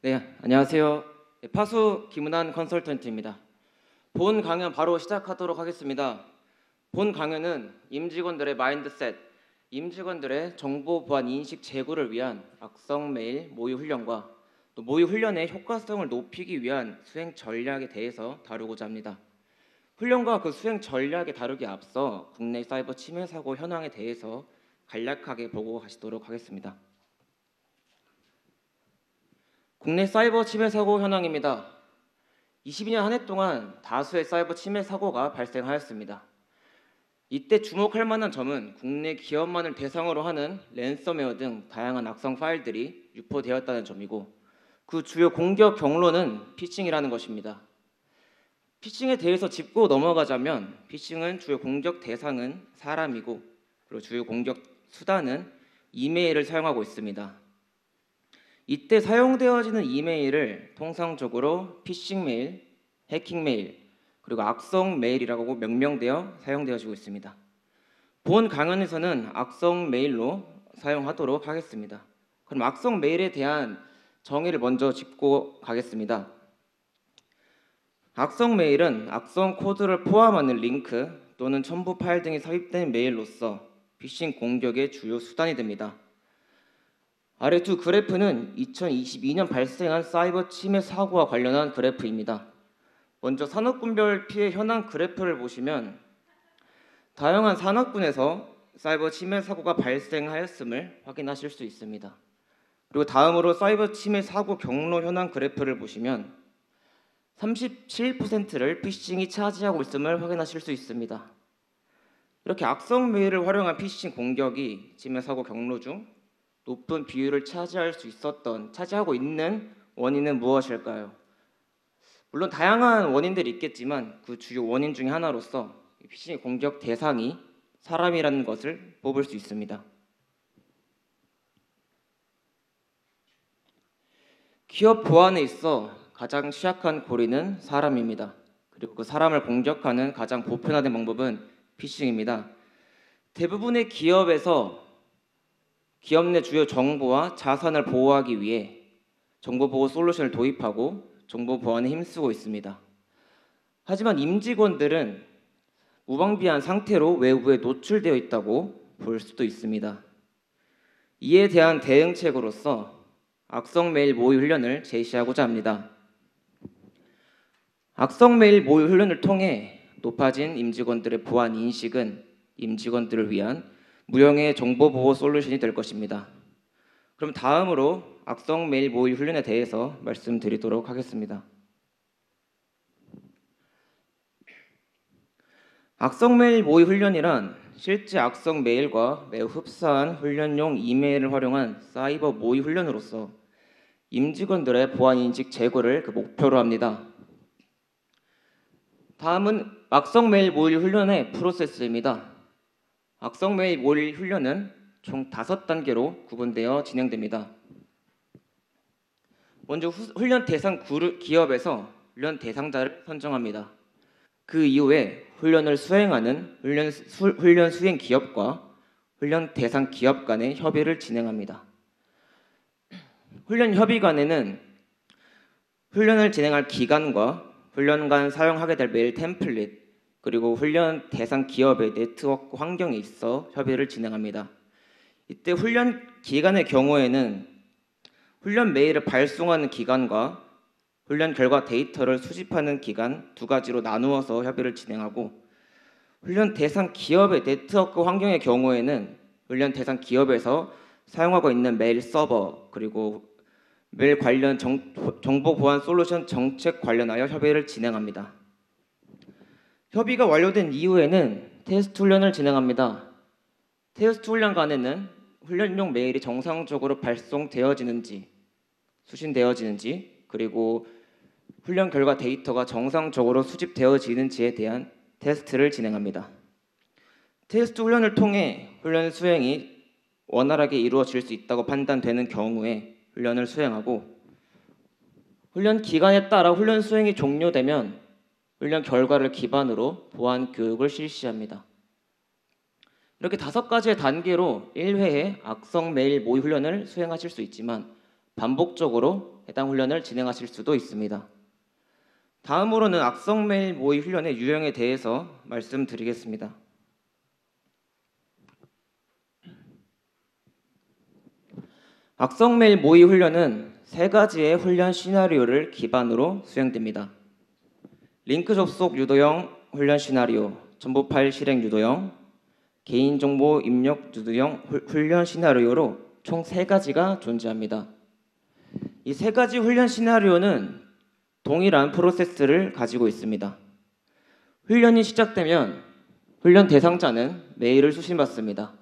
네, 안녕하세요. 네, 파수 김은환 컨설턴트입니다. 본 강연 바로 시작하도록 하겠습니다. 본 강연은 임직원들의 마인드셋, 임직원들의 정보 보안 인식 제고를 위한 악성 메일 모의 훈련과 또 모의 훈련의 효과성을 높이기 위한 수행 전략에 대해서 다루고자 합니다. 훈련과 그 수행 전략에 다루기 앞서 국내 사이버 침해 사고 현황에 대해서 간략하게 보고 가시도록 하겠습니다. 국내 사이버 침해 사고 현황입니다. 22년 한 해 동안 다수의 사이버 침해 사고가 발생하였습니다. 이때 주목할 만한 점은 국내 기업만을 대상으로 하는 랜섬웨어 등 다양한 악성 파일들이 유포되었다는 점이고, 그 주요 공격 경로는 피싱이라는 것입니다. 피싱에 대해서 짚고 넘어가자면, 피싱은 주요 공격 대상은 사람이고, 그리고 주요 공격 수단은 이메일을 사용하고 있습니다. 이때 사용되어지는 이메일을 통상적으로 피싱 메일, 해킹 메일, 그리고 악성 메일이라고 명명되어 사용되어지고 있습니다. 본 강연에서는 악성 메일로 사용하도록 하겠습니다. 그럼 악성 메일에 대한 정의를 먼저 짚고 가겠습니다. 악성 메일은 악성 코드를 포함하는 링크 또는 첨부 파일 등이 삽입된 메일로서 피싱 공격의 주요 수단이 됩니다. 아래 두 그래프는 2022년 발생한 사이버 침해 사고와 관련한 그래프입니다. 먼저 산업군별 피해 현황 그래프를 보시면 다양한 산업군에서 사이버 침해 사고가 발생하였음을 확인하실 수 있습니다. 그리고 다음으로 사이버 침해 사고 경로 현황 그래프를 보시면 37%를 피싱이 차지하고 있음을 확인하실 수 있습니다. 이렇게 악성 메일을 활용한 피싱 공격이 침해 사고 경로 중 높은 비율을 차지하고 있는 원인은 무엇일까요? 물론 다양한 원인들이 있겠지만 그 주요 원인 중에 하나로서 피싱 공격 대상이 사람이라는 것을 뽑을 수 있습니다. 기업 보안에 있어 가장 취약한 고리는 사람입니다. 그리고 그 사람을 공격하는 가장 보편화된 방법은 피싱입니다. 대부분의 기업에서 기업 내 주요 정보와 자산을 보호하기 위해 정보보호 솔루션을 도입하고 정보 보안에 힘쓰고 있습니다. 하지만 임직원들은 무방비한 상태로 외부에 노출되어 있다고 볼 수도 있습니다. 이에 대한 대응책으로서 악성 메일 모의 훈련을 제시하고자 합니다. 악성 메일 모의 훈련을 통해 높아진 임직원들의 보안 인식은 임직원들을 위한 무형의 정보보호 솔루션이 될 것입니다. 그럼 다음으로 악성 메일 모의 훈련에 대해서 말씀드리도록 하겠습니다. 악성 메일 모의 훈련이란 실제 악성 메일과 매우 흡사한 훈련용 이메일을 활용한 사이버 모의 훈련으로서 임직원들의 보안 인식 제고를 목표로 합니다. 다음은 악성 메일 모의 훈련의 프로세스입니다. 악성 메일 모의 훈련은 총 5단계로 구분되어 진행됩니다. 먼저 훈련 대상 기업에서 훈련 대상자를 선정합니다. 그 이후에 훈련을 수행하는 훈련 수행 기업과 훈련 대상 기업 간의 협의를 진행합니다. 훈련 협의관에는 훈련을 진행할 기간과 훈련간 사용하게 될 메일 템플릿, 그리고 훈련 대상 기업의 네트워크 환경에 있어 협의를 진행합니다. 이때 훈련 기간의 경우에는 훈련 메일을 발송하는 기간과 훈련 결과 데이터를 수집하는 기간 두 가지로 나누어서 협의를 진행하고, 훈련 대상 기업의 네트워크 환경의 경우에는 훈련 대상 기업에서 사용하고 있는 메일 서버, 그리고 메일 관련 정보 보안 솔루션 정책 관련하여 협의를 진행합니다. 협의가 완료된 이후에는 테스트 훈련을 진행합니다. 테스트 훈련간에는 훈련용 메일이 정상적으로 발송되어지는지, 수신되어지는지, 그리고 훈련 결과 데이터가 정상적으로 수집되어지는지에 대한 테스트를 진행합니다. 테스트 훈련을 통해 훈련 수행이 원활하게 이루어질 수 있다고 판단되는 경우에 훈련을 수행하고, 훈련 기간에 따라 훈련 수행이 종료되면 훈련 결과를 기반으로 보안 교육을 실시합니다. 이렇게 5가지의 단계로 1회에 악성 메일 모의 훈련을 수행하실 수 있지만 반복적으로 해당 훈련을 진행하실 수도 있습니다. 다음으로는 악성메일 모의 훈련의 유형에 대해서 말씀드리겠습니다. 악성메일 모의 훈련은 세 가지의 훈련 시나리오를 기반으로 수행됩니다. 링크 접속 유도형 훈련 시나리오, 첨부 파일 실행 유도형, 개인정보 입력 유도형 훈련 시나리오로 총 세 가지가 존재합니다. 이 세 가지 훈련 시나리오는 동일한 프로세스를 가지고 있습니다. 훈련이 시작되면 훈련 대상자는 메일을 수신받습니다.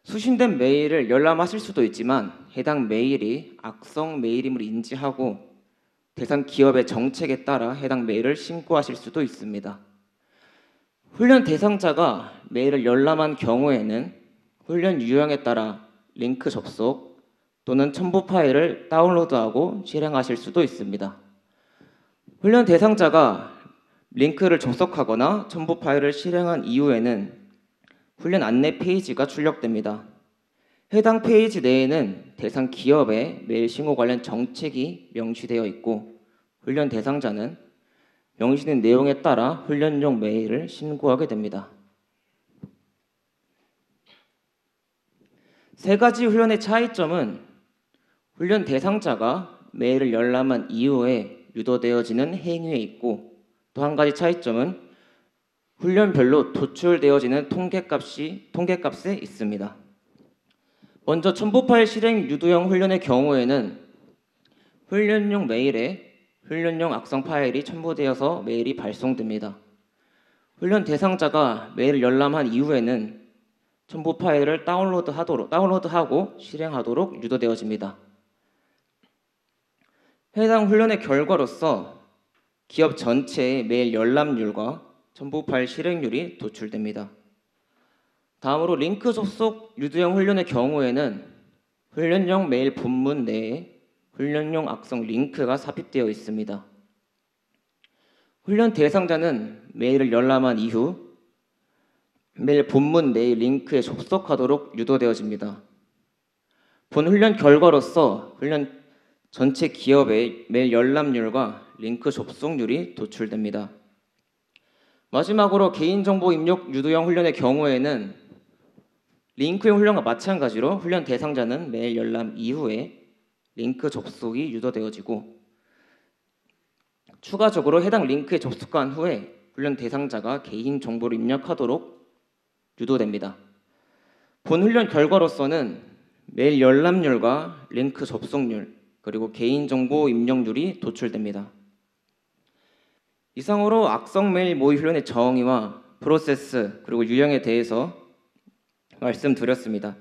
수신된 메일을 열람하실 수도 있지만 해당 메일이 악성 메일임을 인지하고 대상 기업의 정책에 따라 해당 메일을 신고하실 수도 있습니다. 훈련 대상자가 메일을 열람한 경우에는 훈련 유형에 따라 링크 접속 또는 첨부 파일을 다운로드하고 실행하실 수도 있습니다. 훈련 대상자가 링크를 접속하거나 첨부 파일을 실행한 이후에는 훈련 안내 페이지가 출력됩니다. 해당 페이지 내에는 대상 기업의 메일 신고 관련 정책이 명시되어 있고 훈련 대상자는 명시된 내용에 따라 훈련용 메일을 신고하게 됩니다. 세 가지 훈련의 차이점은 훈련 대상자가 메일을 열람한 이후에 유도되어지는 행위에 있고 또 한 가지 차이점은 훈련별로 도출되어지는 통계값에 있습니다. 먼저 첨부 파일 실행 유도형 훈련의 경우에는 훈련용 메일에 훈련용 악성 파일이 첨부되어서 메일이 발송됩니다. 훈련 대상자가 메일을 열람한 이후에는 첨부 파일을 다운로드하고 실행하도록 유도되어집니다. 해당 훈련의 결과로서 기업 전체의 메일 열람률과 첨부 파일 실행률이 도출됩니다. 다음으로 링크 접속 유도형 훈련의 경우에는 훈련용 메일 본문 내에 훈련용 악성 링크가 삽입되어 있습니다. 훈련 대상자는 메일을 열람한 이후 메일 본문 내의 링크에 접속하도록 유도되어집니다. 본 훈련 결과로서 훈련 전체 기업의 메일 열람률과 링크 접속률이 도출됩니다. 마지막으로 개인정보 입력 유도형 훈련의 경우에는 링크형 훈련과 마찬가지로 훈련 대상자는 메일 열람 이후에 링크 접속이 유도되어지고 추가적으로 해당 링크에 접속한 후에 훈련 대상자가 개인정보를 입력하도록 유도됩니다. 본 훈련 결과로서는 메일 열람률과 링크 접속률 그리고 개인정보 입력률이 도출됩니다. 이상으로 악성 메일 모의 훈련의 정의와 프로세스 그리고 유형에 대해서 말씀드렸습니다.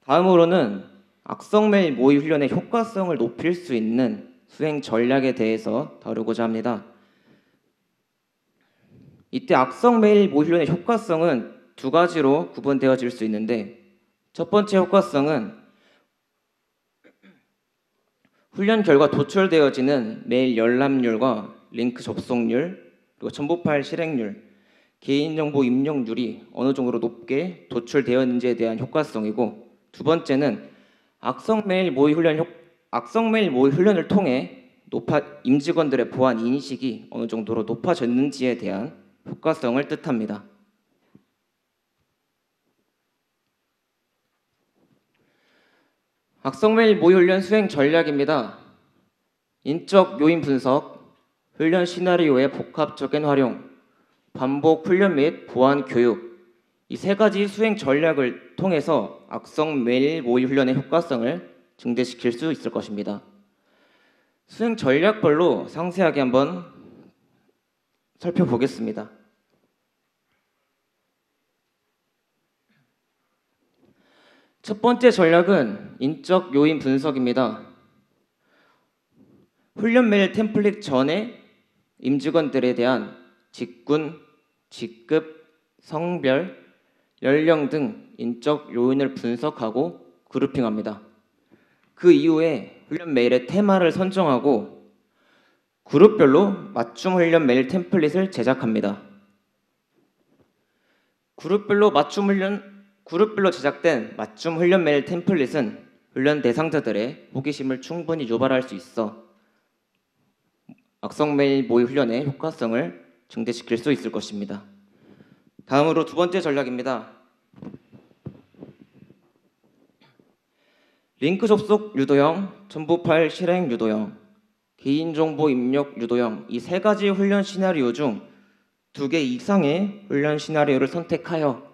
다음으로는 악성 메일 모의 훈련의 효과성을 높일 수 있는 수행 전략에 대해서 다루고자 합니다. 이때 악성 메일 모의 훈련의 효과성은 두 가지로 구분되어질 수 있는데 첫 번째 효과성은 훈련 결과 도출되어지는 메일 열람률과 링크 접속률 그리고 첨부 파일 실행률, 개인정보 입력률이 어느 정도로 높게 도출되었는지에 대한 효과성이고 두 번째는 악성 메일 모의 훈련을 통해 임직원들의 보안 인식이 어느 정도로 높아졌는지에 대한 효과성을 뜻합니다. 악성 메일 모의 훈련 수행 전략입니다. 인적 요인 분석, 훈련 시나리오의 복합적인 활용, 반복 훈련 및 보안 교육 이 세 가지 수행 전략을 통해서 악성 메일 모의 훈련의 효과성을 증대시킬 수 있을 것입니다. 수행 전략별로 상세하게 한번 살펴보겠습니다. 첫 번째 전략은 인적 요인 분석입니다. 훈련 메일 템플릿 전에 임직원들에 대한 직군, 직급, 성별, 연령 등 인적 요인을 분석하고 그룹핑합니다. 그 이후에 훈련 메일의 테마를 선정하고 그룹별로 맞춤 훈련 메일 템플릿을 제작합니다. 그룹별로 제작된 맞춤 훈련 메일 템플릿은 훈련 대상자들의 호기심을 충분히 유발할 수 있어 악성 메일 모의 훈련의 효과성을 증대시킬 수 있을 것입니다. 다음으로 두 번째 전략입니다. 링크 접속 유도형, 첨부 파일 실행 유도형, 개인정보 입력 유도형 이 세 가지 훈련 시나리오 중 2개 이상의 훈련 시나리오를 선택하여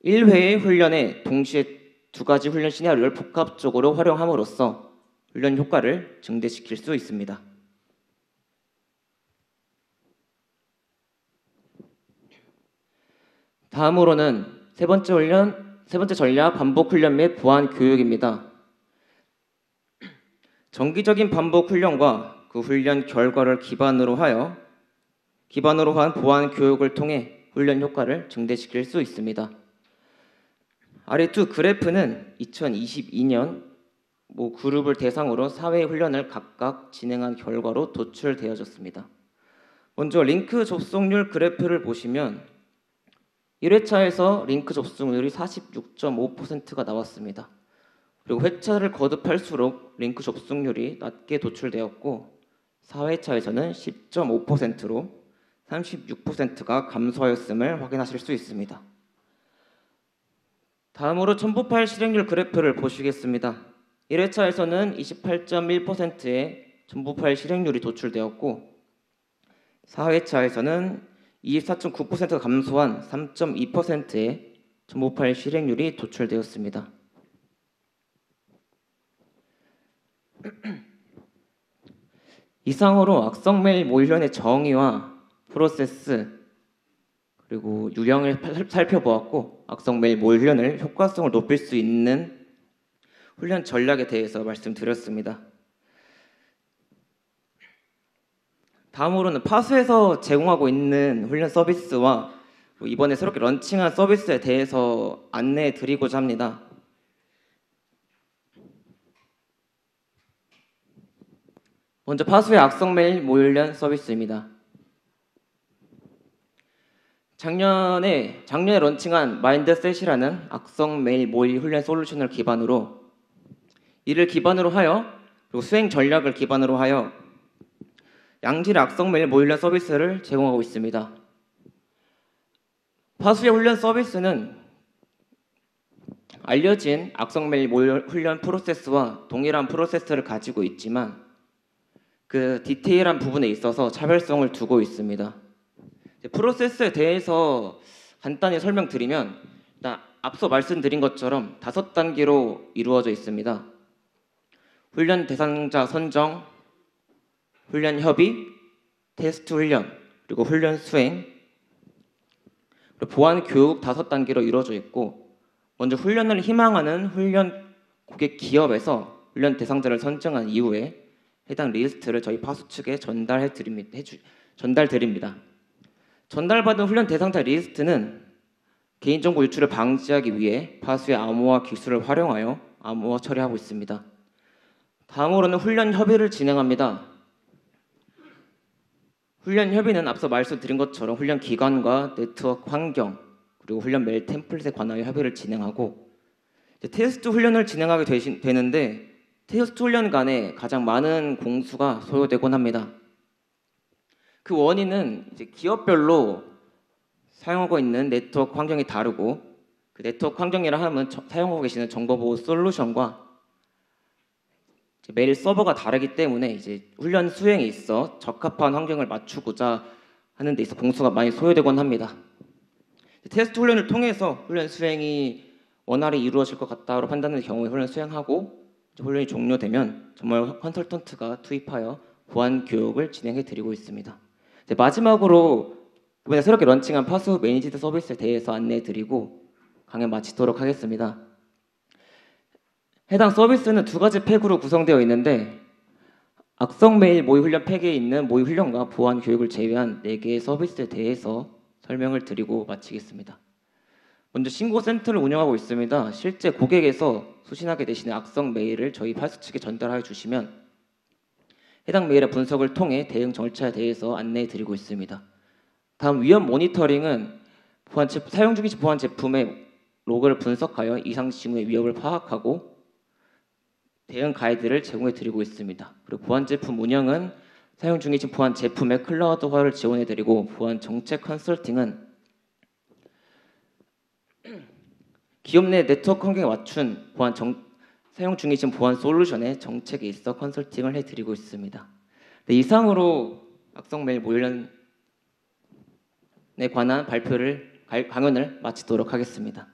1회의 훈련에 동시에 2가지 훈련 시나리오를 복합적으로 활용함으로써 훈련 효과를 증대시킬 수 있습니다. 다음으로는 세 번째 전략 반복 훈련 및 보안 교육입니다. 정기적인 반복 훈련과 그 훈련 결과를 기반으로 한 보안 교육을 통해 훈련 효과를 증대시킬 수 있습니다. 아래 두 그래프는 2022년 그룹을 대상으로 4회 훈련을 각각 진행한 결과로 도출되어졌습니다. 먼저 링크 접속률 그래프를 보시면 1회차에서 링크 접속률이 46.5%가 나왔습니다. 그리고 회차를 거듭할수록 링크 접속률이 낮게 도출되었고 4회차에서는 10.5%로 36%가 감소하였음을 확인하실 수 있습니다. 다음으로 첨부 파일 실행률 그래프를 보시겠습니다. 1회차에서는 28.1%의 첨부 파일 실행률이 도출되었고 4회차에서는 24.9%가 감소한 3.2%의 첨부 파일 실행률이 도출되었습니다. 이상으로 악성 메일 모의 훈련의 정의와 프로세스 그리고 유형을 살펴보았고 악성 메일 모의 훈련을 효과성을 높일 수 있는 훈련 전략에 대해서 말씀드렸습니다. 다음으로는 파수에서 제공하고 있는 훈련 서비스와 이번에 새롭게 런칭한 서비스에 대해서 안내해 드리고자 합니다. 먼저 파수의 악성 메일 모의 훈련 서비스입니다. 작년에 런칭한 마인드셋이라는 악성 메일 모의 훈련 솔루션을 기반으로 이를 기반으로 하여 그리고 수행 전략을 기반으로 하여 양질의 악성 메일 모의 훈련 서비스를 제공하고 있습니다. 파수의 훈련 서비스는 알려진 악성 메일 모의 훈련 프로세스와 동일한 프로세스를 가지고 있지만 그 디테일한 부분에 있어서 차별성을 두고 있습니다. 프로세스에 대해서 간단히 설명드리면 앞서 말씀드린 것처럼 5단계로 이루어져 있습니다. 훈련 대상자 선정, 훈련 협의, 테스트 훈련, 그리고 훈련 수행, 그리고 보안 교육 5단계로 이루어져 있고 먼저 훈련을 희망하는 훈련 고객 기업에서 훈련 대상자를 선정한 이후에 해당 리스트를 저희 파수 측에 전달드립니다. 전달받은 훈련 대상자 리스트는 개인정보 유출을 방지하기 위해 파수의 암호화 기술을 활용하여 암호화 처리하고 있습니다. 다음으로는 훈련 협의를 진행합니다. 훈련 협의는 앞서 말씀드린 것처럼 훈련 기관과 네트워크 환경 그리고 훈련 메일 템플릿에 관하여 협의를 진행하고 테스트 훈련을 진행하게 되는데 테스트 훈련 간에 가장 많은 공수가 소요되곤 합니다. 그 원인은 이제 기업별로 사용하고 있는 네트워크 환경이 다르고 그 네트워크 환경이라 하면 사용하고 계시는 정보보호 솔루션과 메일 서버가 다르기 때문에 이제 훈련 수행에 있어 적합한 환경을 맞추고자 하는 데 있어 공수가 많이 소요되곤 합니다. 테스트 훈련을 통해서 훈련 수행이 원활히 이루어질 것 같다고 판단하는 경우에 훈련 수행하고 훈련이 종료되면 정말 컨설턴트가 투입하여 보안 교육을 진행해 드리고 있습니다. 마지막으로 이번에 새롭게 런칭한 파수 매니지드 서비스에 대해서 안내해 드리고 강연 마치도록 하겠습니다. 해당 서비스는 2가지 팩으로 구성되어 있는데 악성 메일 모의 훈련 팩에 있는 모의 훈련과 보안 교육을 제외한 4개의 서비스에 대해서 설명을 드리고 마치겠습니다. 먼저 신고센터를 운영하고 있습니다. 실제 고객에서 수신하게 되시는 악성 메일을 저희 파수 측에 전달하여 주시면 해당 메일의 분석을 통해 대응 절차에 대해서 안내해 드리고 있습니다. 다음 위험 모니터링은 사용 중이신 보안 제품의 로그를 분석하여 이상 징후의 위협을 파악하고 대응 가이드를 제공해 드리고 있습니다. 그리고 보안 제품 운영은 사용 중이신 보안 제품의 클라우드화를 지원해 드리고, 보안 정책 컨설팅은 기업 내 네트워크 환경에 맞춘 사용 중이신 보안 솔루션의 정책에 있어 컨설팅을 해드리고 있습니다. 네, 이상으로 악성메일 모의련에 관한 강연을 마치도록 하겠습니다.